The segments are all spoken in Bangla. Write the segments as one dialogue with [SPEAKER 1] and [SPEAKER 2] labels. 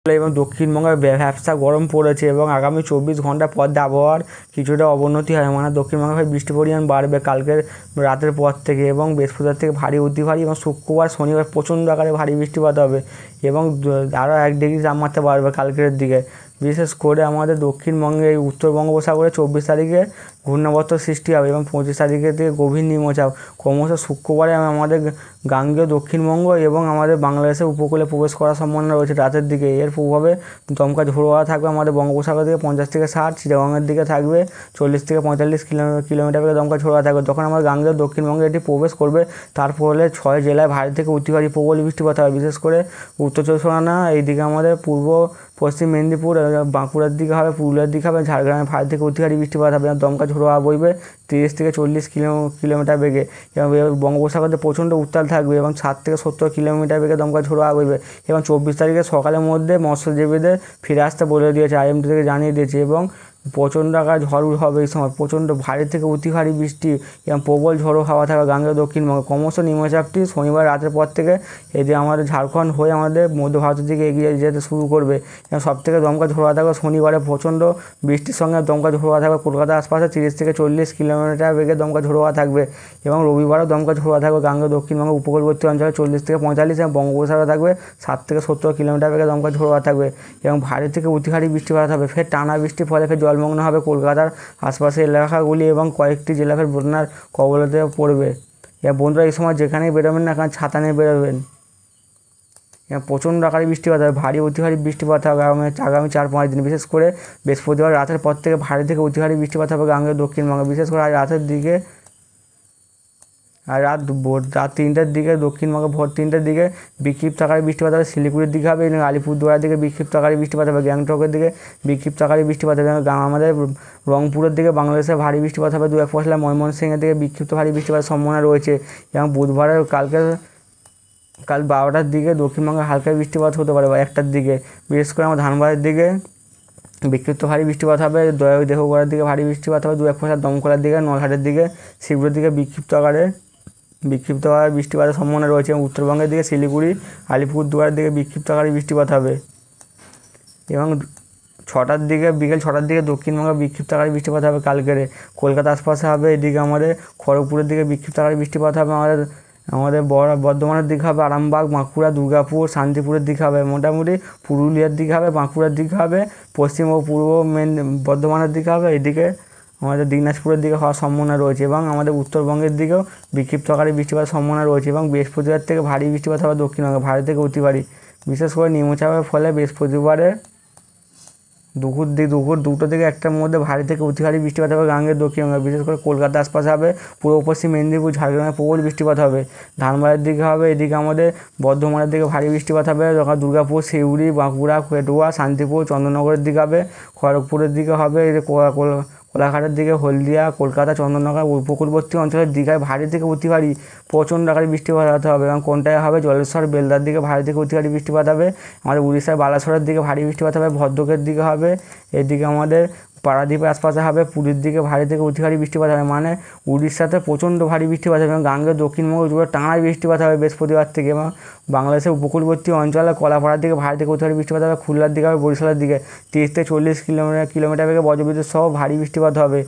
[SPEAKER 1] এবং দক্ষিণবঙ্গে ভ্যাপসা গরম পড়েছে এবং আগামী 24 ঘন্টার মধ্যে আবহাওয়ার কিছুটা অবনতি হয়, মানে দক্ষিণবঙ্গে বৃষ্টির পরিমাণ বাড়বে কালকের রাতের পর থেকে এবং বৃহস্পতিবার থেকে ভারী অতি ভারী এবং শুক্রবার শনিবার প্রচণ্ড আকারে ভারী বৃষ্টিপাত হবে এবং আরও 1 ডিগ্রি তাপমাত্রা বাড়বে কালকের দিকে। বিশেষ করে আমাদের দক্ষিণবঙ্গে এই উত্তর বঙ্গোপসাগরে 24 তারিখে ঘূর্ণাবর্ত সৃষ্টি হবে এবং 25 তারিখের দিকে গভীর নিম্নচাপ ক্রমশ শুক্রবারে আমাদের গাঙ্গেয় দক্ষিণবঙ্গ এবং আমাদের বাংলাদেশের উপকূলে প্রবেশ করার সম্ভাবনা রয়েছে রাতের দিকে। এর প্রভাবে দমকা ঝোড়ো হাওয়া থাকবে আমাদের বঙ্গোপসাগর থেকে 50 থেকে 60, চিটাগংয়ের দিকে থাকবে 40 থেকে 45 কিলোমিটার বেগে দমকা ঝোড়ো হাওয়া থাকবে। যখন আমার গাঙ্গেয় দক্ষিণবঙ্গে এটি প্রবেশ করবে তার ফলে 6 জেলায় ভারী থেকে অতি ভারী প্রবল বৃষ্টিপাত হবে। বিশেষ করে উত্তর চব্বিশ পরগনা, এইদিকে আমাদের পূর্ব পশ্চিম মেদিনীপুর, বাঁকুড়ার দিকে হবে, পুরুলিয়ার দিকে হবে, ঝাড়গ্রামে ভারী থেকে অতি ভারী বৃষ্টিপাত হবে। দমকা ঝোড়ো হাওয়া বইবে 30 থেকে 40 কিলোমিটার বেগে এবং বঙ্গোপসাগরে প্রচণ্ড উত্তাল থাকবে এবং 60 থেকে 70 কিলোমিটার বেগে দমকা ঝোড়ো হাওয়া বইবে এবং 24 তারিখে সকালের মধ্যে মৎস্যজীবীদের ফিরে আসতে বলে দিয়েছে, IMD থেকে জানিয়ে দিয়েছে এবং প্রচণ্ড আকার ঝড় হবে। এই সময় প্রচণ্ড ভারী থেকে অতি ভারী বৃষ্টি এবং প্রবল ঝোড়ো হাওয়া থাকবে গাঙ্গেয় দক্ষিণবঙ্গে। ক্রমশ নিম্নচাপটি শনিবার রাতের পর থেকে এদিকে আমাদের ঝাড়খণ্ড হয়ে আমাদের মধ্য ভারতের দিকে এগিয়ে যেতে শুরু করবে এবং সবথেকে দমকা ঝোড়ো হাওয়া থাকবে শনিবারে প্রচণ্ড বৃষ্টির সঙ্গে দমকা ঝোড়ো হাওয়া থাকবে কলকাতার আশপাশে 30 থেকে 40 কিলোমিটার বেগে দমকা ঝোড়ো হাওয়া থাকবে এবং রবিবারও দমকা ঝোড়ো হাওয়া থাকবে গাঙ্গেয় দক্ষিণবঙ্গের উপকূলবর্তী অঞ্চলে 40 থেকে 45 এবং বঙ্গোপসাগরে থাকবে 60 থেকে 70 কিলোমিটার বেগে দমকা ঝোড়ো হাওয়া থাকবে এবং ভারী থেকে অতি ভারী বৃষ্টিপাত হবে। ফের টানা বৃষ্টির ফলে ফের জলমগ্ন হবে কলকাতার আশপাশের এলাকাগুলি এবং কয়েকটি জেলা ফের বন্যার কবলেতে পড়বে। এবং বন্ধুরা এই সময় যেখানেই বেরোবেন না কারণ ছাতা নিয়ে বেরোবেন। প্রচণ্ড আকারে বৃষ্টিপাত হবে, ভারী অতি ভারী বৃষ্টিপাত হবে আগামী 4-5 দিন। বিশেষ করে বৃহস্পতিবার রাতের পর থেকে ভারী থেকে অতি ভারী বৃষ্টিপাত হবে গাঙ্গেয় দক্ষিণবঙ্গে। বিশেষ করে আজ রাতের দিকে আর রাত 3টার দিকে দক্ষিণবঙ্গে ভোর 3টার দিকে বিক্ষিপ্ত আকারে বৃষ্টিপাত হবে শিলিগুড়ির দিকে হবে এবং আলিপুরদুয়ারের দিকে বিক্ষিপ্ত আকারে বৃষ্টিপাত হবে, গ্যাংটকের দিকে বিক্ষিপ্ত আকারে বৃষ্টিপাত হবে, আমাদের রংপুরের দিকে বাংলাদেশে ভারী বৃষ্টিপাত হবে 2-1 পশলা, ময়মনসিংহের দিকে বিক্ষিপ্ত ভারী বৃষ্টিপাতের সম্ভাবনা রয়েছে এবং বুধবারের কাল 12টার দিকে দক্ষিণবঙ্গে হালকা বৃষ্টিপাত হতে পারে বা 1টার দিকে। বিশেষ করে আমার ধানবাদের দিকে বিক্ষিপ্ত ভারী বৃষ্টিপাত হবে, দেহগড়ার দিকে ভারী বৃষ্টিপাত হবে 2-1 পশলা, দমকলের দিকে, নলহাটের দিকে, শিবপুরের দিকে বিক্ষিপ্ত আকারে বৃষ্টিপাতের সম্ভাবনা রয়েছে এবং উত্তরবঙ্গের দিকে শিলিগুড়ি, আলিপুরদুয়ারের দিকে বিক্ষিপ্ত আকারে বৃষ্টিপাত হবে এবং বিকেল 6টার দিকে দক্ষিণবঙ্গে বিক্ষিপ্ত আকারে বৃষ্টিপাত হবে কালকের কলকাতার আশপাশে হবে। এদিকে আমাদের খড়গপুরের দিকে বিক্ষিপ্ত আকারে বৃষ্টিপাত হবে, আমাদের বর্ধমানের দিকে হবে, আরামবাগ, বাঁকুড়া, দুর্গাপুর, শান্তিপুরের দিকে হবে, মোটামুটি পুরুলিয়ার দিকে হবে, বাঁকুড়ার দিকে হবে, পশ্চিম ও পূর্ব বর্ধমানের দিকে হবে, এদিকে আমাদের দিনাজপুরের দিকে হওয়ার সম্ভাবনা রয়েছে এবং আমাদের উত্তরবঙ্গের দিকেও বিক্ষিপ্ত আকারে বৃষ্টিপাতের সম্ভাবনা রয়েছে এবং বৃহস্পতিবার থেকে ভারী বৃষ্টিপাত হবে দক্ষিণবঙ্গে, ভারী থেকে অতি ভারী। বিশেষ করে নিম্নচাপের ফলে বৃহস্পতিবারে দুপুর 2টো থেকে 1টার মধ্যে ভারী থেকে অতি ভারী বৃষ্টিপাত হবে গাঙ্গের দক্ষিণবঙ্গে। বিশেষ করে কলকাতার আশপাশে হবে, পূর্ব পশ্চিম মেদিনীপুর, ঝাড়গ্রামে প্রবল বৃষ্টিপাত হবে, ধানবাদের দিকে হবে, এদিকে আমাদের বর্ধমানের দিকে ভারী বৃষ্টিপাত হবে, দুর্গাপুর, সিউড়ি, বাঁকুড়া, পেটুয়া, শান্তিপুর, চন্দননগরের দিকে হবে, খড়গপুরের দিকে হবে, কোলাঘাটের দিকে, হলদিয়া, কলকাতা, চন্দননগর উপকূলবর্তী অঞ্চলের দিঘায় ভারী থেকে অতি ভারী প্রচণ্ড আকারে বৃষ্টিপাত হতে হবে এবং কোনটায় হবে জলেশ্বর, বেলদার দিকে ভারী থেকে অতি ভারী বৃষ্টিপাত হবে, আমাদের উড়িষ্যার বালাসোরের দিকে ভারী বৃষ্টিপাত হবে, ভদ্রকের দিকে হবে, এদিকে আমাদের পারাদ্বীপের আশপাশে হবে, পুরীর দিকে ভারী থেকে অতি ভারী বৃষ্টিপাত হবে, মানে উড়িষ্যাতে প্রচণ্ড ভারী বৃষ্টিপাত হবে এবং গাঙ্গেয় দক্ষিণবঙ্গ জুড়ে টানা বৃষ্টিপাত হবে বৃহস্পতিবার থেকে এবং বাংলাদেশের উপকূলবর্তী অঞ্চলে কলাপাড়ার দিকে ভারী থেকে অতি ভারী বৃষ্টিপাত হবে, খুলনার দিকে হবে, বরিশালের দিকে 30 থেকে 40 কিলোমিটার বেগে বজ্রবিদ্যুৎ সহ ভারী বৃষ্টিপাত হবে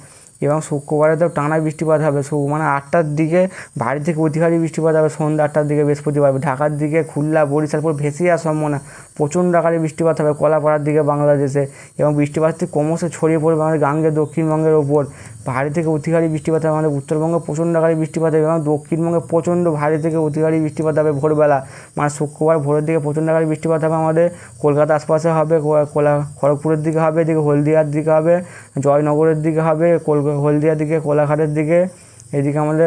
[SPEAKER 1] এবং শুক্রবারে তো টানা বৃষ্টিপাত হবে, মানে 8টার দিকে ভারী থেকে অতি ভারী বৃষ্টিপাত হবে, সন্ধ্যা 8টার দিকে বৃহস্পতিবার ঢাকার দিকে, খুলনা, বরিশাল পুরো ভেসে যাওয়ার সম্ভাবনা, প্রচণ্ড আকারে বৃষ্টিপাত হবে কলাপাড়ার দিকে বাংলাদেশে এবং বৃষ্টিপাতটি ক্রমশ ছড়িয়ে পড়বে আমাদের গাঙ্গেয় দক্ষিণবঙ্গের ওপর। ভারী থেকে অতি ভারী বৃষ্টিপাত হবে, আমাদের উত্তরবঙ্গে প্রচণ্ড আকারে বৃষ্টিপাত হবে এবং দক্ষিণবঙ্গে প্রচণ্ড ভারী থেকে অতি ভারী বৃষ্টিপাত হবে ভোরবেলা, মানে শুক্রবার ভোরের দিকে প্রচণ্ড আকারে বৃষ্টিপাত হবে, আমাদের কলকাতার আশপাশে হবে, খড়গপুরের দিকে হবে, এদিকে হলদিয়ার দিকে হবে, জয়নগরের দিকে হবে, হলদিয়ার দিকে, কোলাঘাটের দিকে, এদিকে আমাদের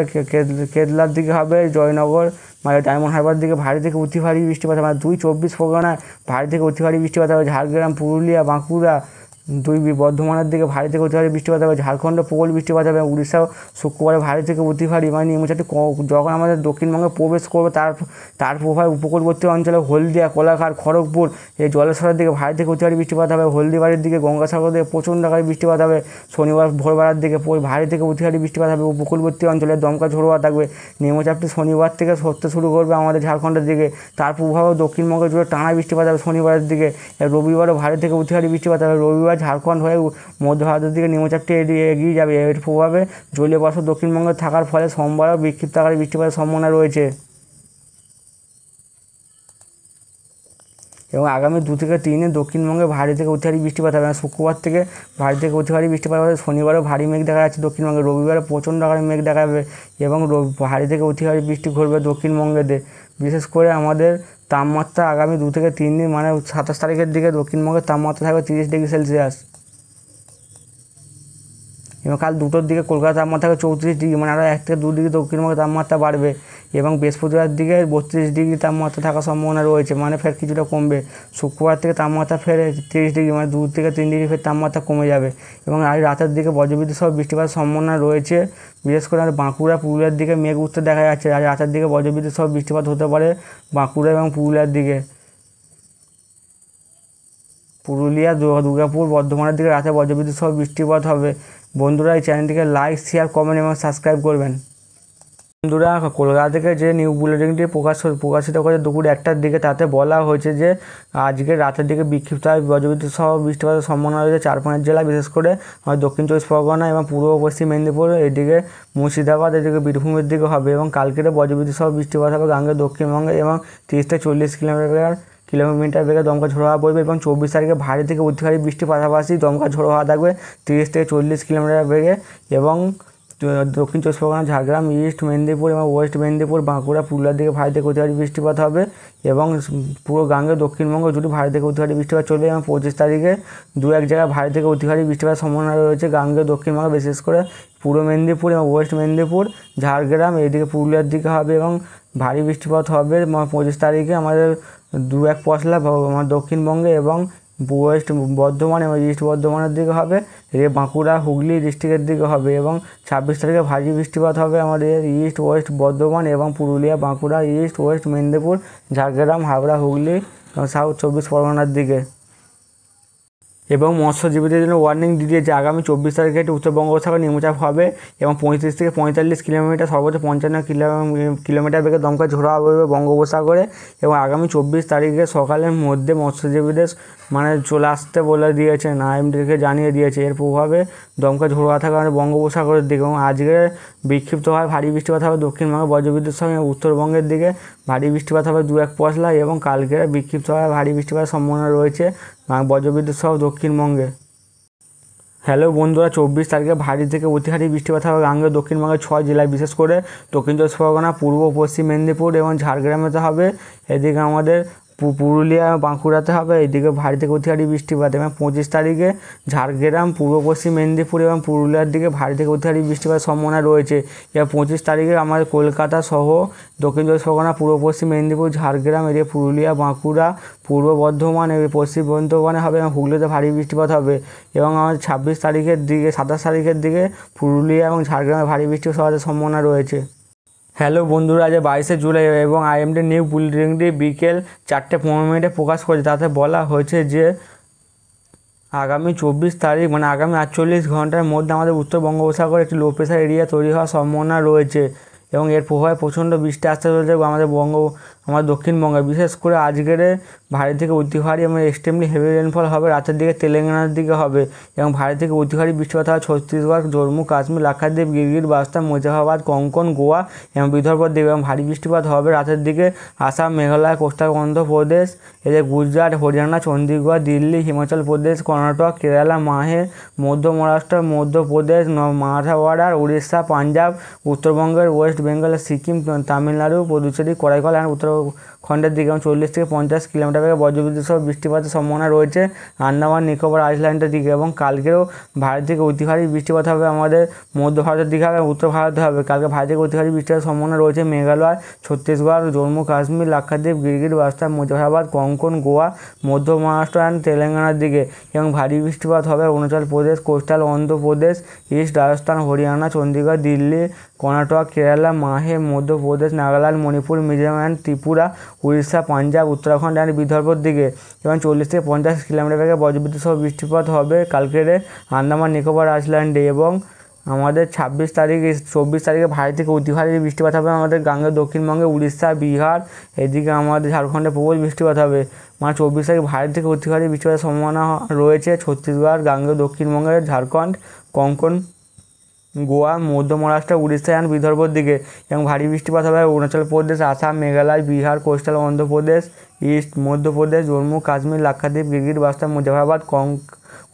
[SPEAKER 1] কেতলার দিকে হবে, জয়নগর, মানে ডায়মন্ড হারবার দিকে ভারী থেকে অতি ভারী বৃষ্টিপাত হবে, মানে 24 পরগনায় ভারী থেকে অতি ভারী বৃষ্টিপাত হবে, ঝাড়গ্রাম, পুরুলিয়া, বাঁকুড়া, বর্ধমানের দিকে ভারী থেকে অতি ভারী বৃষ্টিপাত হবে। ঝাড়খণ্ডে প্রবল বৃষ্টিপাত হবে। উড়িষ্যাও শুক্রবারে ভারী থেকে অতি ভারী মানে নিম্নচাপটি যখন আমাদের দক্ষিণবঙ্গে প্রবেশ করবে তার প্রভাবে উপকূলবর্তী অঞ্চলে হলদিয়া, কোলাঘাট, খড়গপুর এই জলেশ্বরের দিকে ভারী থেকে অতি ভারী বৃষ্টিপাত হবে। হলদিবাড়ির দিকে, গঙ্গাসাগর দিকে প্রচণ্ড আকারে বৃষ্টিপাত হবে। শনিবার ভোরবেলার দিকে ভারী থেকে অতি ভারী বৃষ্টিপাত হবে। উপকূলবর্তী অঞ্চলে দমকা ঝোড়ো হওয়া থাকবে। নিম্নচাপটি শনিবার থেকে সরতে শুরু করবে আমাদের ঝাড়খণ্ডের দিকে। তার প্রভাবে দক্ষিণবঙ্গে জুড়ে টানা বৃষ্টিপাত হবে শনিবারের দিকে। রবিবারও ভারী থেকে অতি ভারী বৃষ্টিপাত হবে। রবিবার ঝাড়খণ্ড হয়ে মধ্য ভারতের দিকে নিম্নচাপটি এগিয়ে যাবে। এর প্রভাবে জলীয় বাষ্প দক্ষিণবঙ্গে থাকার ফলে সোমবারও বিক্ষিপ্ত আকারে বৃষ্টিপাতের সম্ভাবনা রয়েছে। এবং আগামী 2 থেকে 3 দিন দক্ষিণবঙ্গে ভারী থেকে অতি ভারী বৃষ্টিপাত হবে। শুক্রবার থেকে ভারী থেকে অতি ভারী বৃষ্টিপাত হবে। শনিবারও ভারী মেঘ দেখা যাচ্ছে দক্ষিণবঙ্গে। রবিবারে প্রচণ্ড আকারে মেঘ দেখা যাবে এবং ভারী থেকে অতি ভারী বৃষ্টি ঘটবে দক্ষিণবঙ্গেতে। বিশেষ করে আমাদের তাপমাত্রা আগামী 2 থেকে 3 দিন মানে 27 তারিখের দিকে দক্ষিণবঙ্গের তাপমাত্রা থাকবে 30 ডিগ্রি সেলসিয়াস। এবং কাল 2টোর দিকে কলকাতার তাপমাত্রা থাকবে 34 ডিগ্রি, মানে আরও 1 থেকে 2 ডিগ্রি দক্ষিণবঙ্গের তাপমাত্রা বাড়বে। এবং বৃহস্পতিবার দিকে 32 ডিগ্রি তাপমাত্রা থাকার সম্ভাবনা রয়েছে, মানে ফের কিছুটা কমবে। শুক্রবার থেকে তাপমাত্রা ফের 30 ডিগ্রি, মানে 2 থেকে 3 ডিগ্রি ফের তাপমাত্রা কমে যাবে। এবং আজ রাতের দিকে বজ্রবিদ্যুৎ সহ বৃষ্টিপাতের সম্ভাবনা রয়েছে। বিশেষ করে বাঁকুড়া, পুরুলিয়ার দিকে মেঘ উঠতে দেখা যাচ্ছে। আজ রাতের দিকে বজ্রবিদ্যুৎ সহ বৃষ্টিপাত হতে পারে বাঁকুড়া এবং পুরুলিয়ার দিকে। পুরুলিয়া, দুর্গাপুর, বর্ধমানের দিকে রাতে বজ্রবিদ্যুৎ সহ বৃষ্টিপাত হবে। বন্ধুরা এই চ্যানেলটিকে লাইক, শেয়ার, কমেন্ট এবং সাবস্ক্রাইব করবেন। বন্ধুরা কলকাতা থেকে যে নিউ বুলেটিনটি প্রকাশিত করেছে দুপুর 1টার দিকে, তাতে বলা হয়েছে যে আজকে রাতের দিকে বিক্ষিপ্ত বজ্রবিদ্যুৎ সহ বৃষ্টিপাতের সম্ভাবনা রয়েছে 4-5 জেলা, বিশেষ করে দক্ষিণ 24 পরগনা এবং পূর্ব পশ্চিম মেদিনীপুর, এদিকে মুর্শিদাবাদ, এদিকে বীরভূমের দিকে হবে। এবং কালকের বজ্রবিদ্যুৎ সহ বৃষ্টিপাত হবে গাঙ্গেয় দক্ষিণবঙ্গে এবং 30 থেকে 40 কিলোমিটার বেগে দমকা ঝোড়ো হাওয়া বইবে। এবং 24 তারিখে ভারী থেকে অতি ভারী বৃষ্টির পাশাপাশি দমকা ঝোড়ো হাওয়া থাকবে 30 থেকে 40 কিলোমিটার বেগে। এবং দক্ষিণ 24 পরগনা, ঝাড়গ্রাম, ইস্ট মেদিনীপুর এবং ওয়েস্ট মেদিনীপুর, বাঁকুড়া, পুরুলিয়ার দিকে ভারী থেকে অতি ভারী বৃষ্টিপাত হবে। এবং পুরো গাঙ্গেয় দক্ষিণবঙ্গ জুড়ে ভারী থেকে অতি ভারী বৃষ্টিপাত চলবে। এবং 25 তারিখে 2-1 জায়গায় ভারী থেকে অতি ভারী বৃষ্টিপাতের সম্ভাবনা রয়েছে গাঙ্গেয় দক্ষিণবঙ্গে, বিশেষ করে পূর্ব মেদিনীপুর এবং ওয়েস্ট মেদিনীপুর, ঝাড়গ্রাম, এদিকে পুরুলিয়ার দিকে হবে। এবং ভারী বৃষ্টিপাত হবে 25 তারিখে আমাদের 2-1 পশলা আমার দক্ষিণবঙ্গে এবং ওয়েস্ট বর্ধমান এবং ইস্ট বর্ধমানের দিকে হবে। বাঁকুড়া, হুগলি ডিস্ট্রিক্টের দিকে হবে। এবং 26 তারিখে ভারী বৃষ্টিপাত হবে আমাদের ইস্ট ওয়েস্ট বর্ধমান এবং পুরুলিয়া, বাঁকুড়া, ইস্ট ওয়েস্ট মেদিনীপুর, ঝাড়গ্রাম, হাওড়া, হুগলি এবং সাউথ 24 পরগনার দিকে। এবং মৎস্যজীবীদের জন্য ওয়ার্নিং দিয়েছে আগামী 24 তারিখে একটি উত্তর বঙ্গোপসাগরে নিম্নচাপ হবে এবং 35 থেকে 45 কিলোমিটার, সর্বোচ্চ 55 কিলোমিটার বেগে দমকা ঝোড়ো হাওয়া বইবে বঙ্গোপসাগরে। এবং আগামী 24 তারিখে সকালের মধ্যে মৎস্যজীবীদের মানে চলে আসতে বলে দিয়েছে, আইএমডিকে জানিয়ে দিয়েছে। এর প্রভাবে দমকা ঝোড়ো হাওয়া থাকবে বঙ্গোপসাগরের দিকে। এবং আজকে বিক্ষিপ্তভাবে ভারী বৃষ্টিপাত হবে দক্ষিণবঙ্গে বজ্রবিদ্যুৎ সঙ্গে, উত্তরবঙ্গের দিকে ভারী বৃষ্টিপাত হবে 2-1 পশলা। এবং কালকে বিক্ষিপ্তভাবে ভারী বৃষ্টিপাতের সম্ভাবনা রয়েছে বজ্রবিদ্যুৎ সহ দক্ষিণবঙ্গে। হ্যালো বন্ধুরা, 24 তারিখে ভারী থেকে অতি ভারী বৃষ্টিপাত হবে গাঙ্গেয় দক্ষিণবঙ্গের 6 জেলায়, বিশেষ করে দক্ষিণ 24 পরগনা, পূর্ব পশ্চিম মেদিনীপুর এবং ঝাড়গ্রামেতে হবে। এদিকে আমাদের পুরুলিয়া, বাঁকুড়াতে হবে। এদিকে ভারী থেকে অতি ভারী বৃষ্টিপাত। এবং 25 তারিখে ঝাড়গ্রাম, পূর্ব পশ্চিম মেদিনীপুর এবং পুরুলিয়ার দিকে ভারী থেকে অতি ভারী বৃষ্টিপাতের সম্ভাবনা রয়েছে। এবং 25 তারিখে আমাদের কলকাতা সহ দক্ষিণ 24 পরগনা, পূর্ব পশ্চিম মেদিনীপুর, ঝাড়গ্রাম, এদিকে পুরুলিয়া, বাঁকুড়া, পূর্ব বর্ধমান এবং পশ্চিম বর্ধমানে হবে এবং হুগলিতে ভারী বৃষ্টিপাত হবে। এবং আমাদের 26 তারিখের দিকে 27 তারিখের দিকে পুরুলিয়া এবং ঝাড়গ্রামে ভারী বৃষ্টিপাত হওয়ার সম্ভাবনা রয়েছে। হ্যালো বন্ধুরা, আজ 22 জুলাই এবং আইএমডি নিউ বুলেটিনটি বিকেল 4:15 প্রকাশ করেছে। তাতে বলা হয়েছে যে আগামী 24 তারিখ মানে আগামী 48 ঘন্টার মধ্যে আমাদের উত্তর বঙ্গোপসাগরে একটি লো প্রেশার এরিয়া তৈরি হওয়ার সম্ভাবনা রয়েছে। এবং এর প্রভাবে প্রচণ্ড বৃষ্টি আসতে চলেছে আমাদের দক্ষিণবঙ্গে। বিশেষ করে আজকের ভারী থেকে অতি ভারী এবং এক্সট্রিমলি হেভি রেনফল হবে রাতের দিকে তেলেঙ্গানার দিকে হবে। এবং ভারী থেকে অতি ভারী বৃষ্টিপাত হবে ছত্তিশগড়, জম্মু কাশ্মীর, লাক্ষাদ্বীপ, গিরগিট, বাস্তার, মুর্শিদাবাদ, কোঙ্কণ, গোয়া এবং বিদর্ভর দিকে। এবং ভারী বৃষ্টিপাত হবে রাতের দিকে আসাম, মেঘালয়, কোস্টাল অন্ধ্রপ্রদেশ, এদের গুজরাট, হরিয়ানা, চণ্ডীগড়, দিল্লি, হিমাচল প্রদেশ, কর্ণাটক, কেরালা, মাহে, মধ্য মহারাষ্ট্র, মধ্যপ্রদেশ, মারাঠওয়াড়া, উড়িষ্যা, পাঞ্জাব, উত্তরবঙ্গের ওয়েস্ট বেঙ্গল, সিকিম, তামিলনাড়ু, পুদুচেরি, করাইকাল এবং উত্তর খণ্ডের দিকে এবং 40 থেকে 50 কিলোমিটার বেগে বজ্রবিদ্যুৎ সহ বৃষ্টিপাতের সম্ভাবনা রয়েছে আন্দামান নিকোবর আইল্যান্ডের দিকে। এবং কালকেও ভারত থেকে অতি ভারী বৃষ্টিপাত হবে আমাদের মধ্য ভারতের দিকে হবে, উত্তর ভারতে হবে। কালকে ভারত থেকে অতি ভারী বৃষ্টিপাতের সম্ভাবনা রয়েছে মেঘালয়, ছত্তিশগড়, জম্মু কাশ্মীর, লাক্ষাদ্বীপ, গিরগিট, বাস্তার, মুজাফরাবাদ, কোঙ্কন, গোয়া, মধ্য মহারাষ্ট্র অ্যান্ড তেলেঙ্গানার দিকে। এবং ভারী বৃষ্টিপাত হবে অরুণাচল প্রদেশ, কোস্টাল অন্ধ্রপ্রদেশ, ইস্ট রাজস্থান, হরিয়ানা, চণ্ডীগড়, দিল্লি, কর্ণাটক, কেরালা, মাহে, মধ্যপ্রদেশ, নাগাল্যান্ড, মণিপুর, মিজোরাম অ্যান্ড ত্রিপুরা, উড়িষ্যা, পাঞ্জাব, উত্তরাখণ্ড অ্যান্ড বিদর্ভর দিকে। এবং 40 থেকে 50 কিলোমিটার বেগে বজ্রবিদ্যুৎ সহ বৃষ্টিপাত হবে কালকের আন্দামান নিকোবর আইল্যান্ডে। এবং আমাদের 26 তারিখ 24 তারিখে ভারী থেকে অতি ভারী বৃষ্টিপাত হবে আমাদের গাঙ্গেয় দক্ষিণবঙ্গে, উড়িষ্যা, বিহার, এদিকে আমাদের ঝাড়খণ্ডে প্রবল বৃষ্টিপাত হবে। মানে 24 তারিখ ভারী থেকে অতি ভারী বৃষ্টিপাতের সম্ভাবনা রয়েছে ছত্তিশগড়, গাঙ্গেয় দক্ষিণবঙ্গের, ঝাড়খণ্ড, কোঙ্কন, গোয়া, মধ্য মহারাষ্ট্র, উড়িষ্যা অ্যান্ড বিদর্ভর দিকে। এবং ভারী বৃষ্টিপাত হবে অরুণাচল প্রদেশ, আসাম, মেঘালয়, বিহার, কোস্টাল অন্ধ্রপ্রদেশ, ইস্ট মধ্যপ্রদেশ, জম্মু কাশ্মীর, লাক্ষাদ্বীপ, গিরগিট, বাস্তার, মুজাফরাবাদ,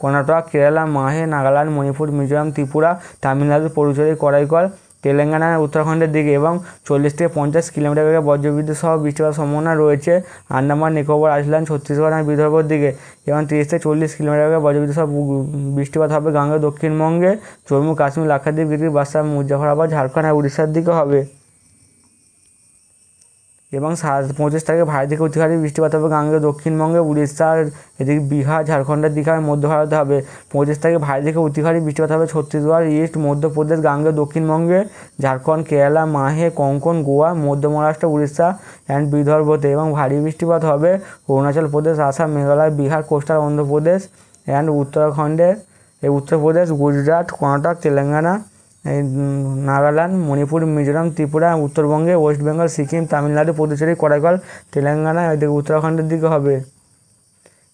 [SPEAKER 1] কর্ণাটক, কেরালা, মাহে, নাগাল্যান্ড, মণিপুর, মিজোরাম, ত্রিপুরা, তামিলনাড়ু, পুডুচেরি, করাইকল, তেলেঙ্গানা, উত্তরাখণ্ডের দিকে। এবং 40 থেকে 50 কিলোমিটার বেগে বজ্রবিদ্যুৎ সহ বৃষ্টিপাতের সম্ভাবনা রয়েছে আন্দামান নিকোবর আইল্যান্ড, ছত্তিশগড় আর বিদর্ভর দিকে। এবং 30 থেকে 40 কিলোমিটার বেগে বজ্রবিদ্যুৎ সহ বৃষ্টিপাত হবে গাঙ্গেয় দক্ষিণবঙ্গে, জম্মু কাশ্মীর, লাক্ষাদ্বীপ, গিরগিট, বাস্তার, মুজাফরাবাদ, ঝাড়খণ্ড আর উড়িষ্যার দিকে হবে। এবং 25 তারিখে ভারী থেকে অতি ভারী বৃষ্টিপাত হবে গাঙ্গেয় দক্ষিণবঙ্গে, উড়িষ্যা, এদিকে বিহার, ঝাড়খণ্ডের দিকে আর মধ্য ভারতে হবে। 25 তারিখে ভারী থেকে অতি ভারী বৃষ্টিপাত হবে ছত্তিশগড়, ইস্ট মধ্যপ্রদেশ, গাঙ্গেয় দক্ষিণবঙ্গে, ঝাড়খণ্ড, কেরালা, মাহে, কোঙ্কন, গোয়া, মধ্য মহারাষ্ট্র, উড়িষ্যা অ্যান্ড বিদর্ভতে। এবং ভারী বৃষ্টিপাত হবে অরুণাচল প্রদেশ, আসাম, মেঘালয়, বিহার, কোস্টাল অন্ধ্রপ্রদেশ অ্যান্ড উত্তরাখণ্ডের, উত্তরপ্রদেশ, গুজরাট, কর্ণাটক, তেলেঙ্গানা, নাগাল্যান্ড, মণিপুর, মিজোরাম, ত্রিপুরা, উত্তরবঙ্গে, ওয়েস্ট বেঙ্গল, সিকিম, তামিলনাড়ু, পুডুচেরি, করাইকল, তেলেঙ্গানা, এদিকে উত্তরাখণ্ডের দিকে হবে।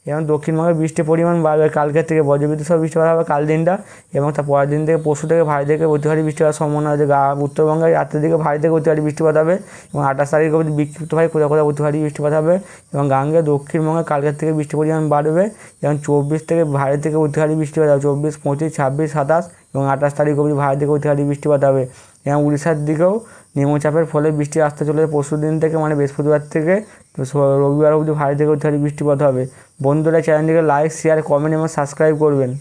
[SPEAKER 1] এবং দক্ষিণবঙ্গে বৃষ্টির পরিমাণ বাড়বে কালকের থেকে, বজ্রবিদ্যুৎ সহ বৃষ্টিপাত হবে কাল দিনটা। এবং তার পরের দিন থেকে পরশু থেকে ভারী থেকে অতি ভারী বৃষ্টি হওয়ার সম্ভাবনা আছে। উত্তরবঙ্গে রাতের দিকে ভারী থেকে অতি ভারী বৃষ্টিপাত হবে। এবং 28 তারিখ অবধি বিক্ষিপ্ত ভারী কোথাও কোথাও অতি ভারী বৃষ্টিপাত হবে। এবং গাঙ্গেয় দক্ষিণবঙ্গে কালকের থেকে বৃষ্টির পরিমাণ বাড়বে। এবং 24 থেকে ভারী থেকে অতি ভারী বৃষ্টিপাত হবে, 24, 25, 26, 27 এবং 28 তারিখ অবধি ভারী থেকে অতি ভারী বৃষ্টিপাত হবে। এবং উড়িষ্যার দিকেও নিম্নচাপের ফলে বৃষ্টি আসতে চলেছে পরশু দিন থেকে, মানে বৃহস্পতিবার থেকে রবিবার অবধি ভারী থেকে অতি ভারী বৃষ্টিপাত হবে। বন্ধুরা চ্যানেলটিকে লাইক, শেয়ার, কমেন্ট এবং সাবস্ক্রাইব করবেন।